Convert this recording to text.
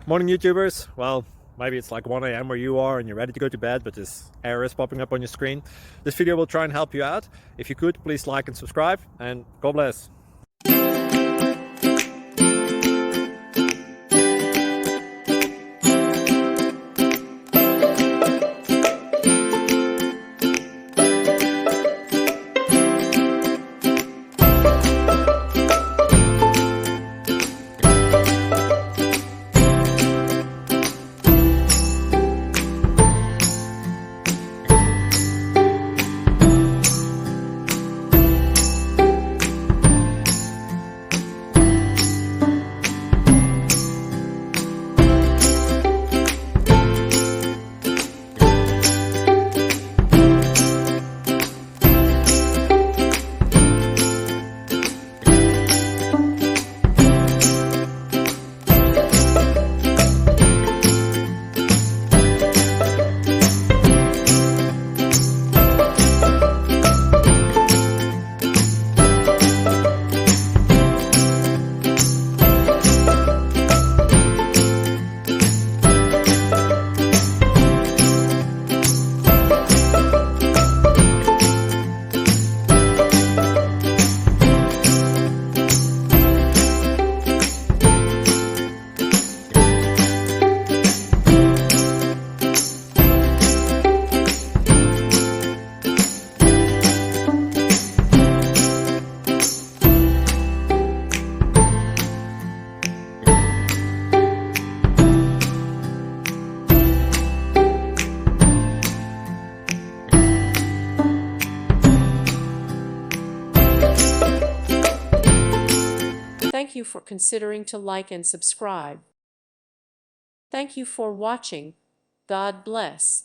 Morning YouTubers. Well, maybe it's like 1 a.m. where you are and you're ready to go to bed, but this error is popping up on your screen. This video will try and help you out. If you could, please like and subscribe, and God bless. Thank you for considering to like and subscribe. Thank you for watching. God bless.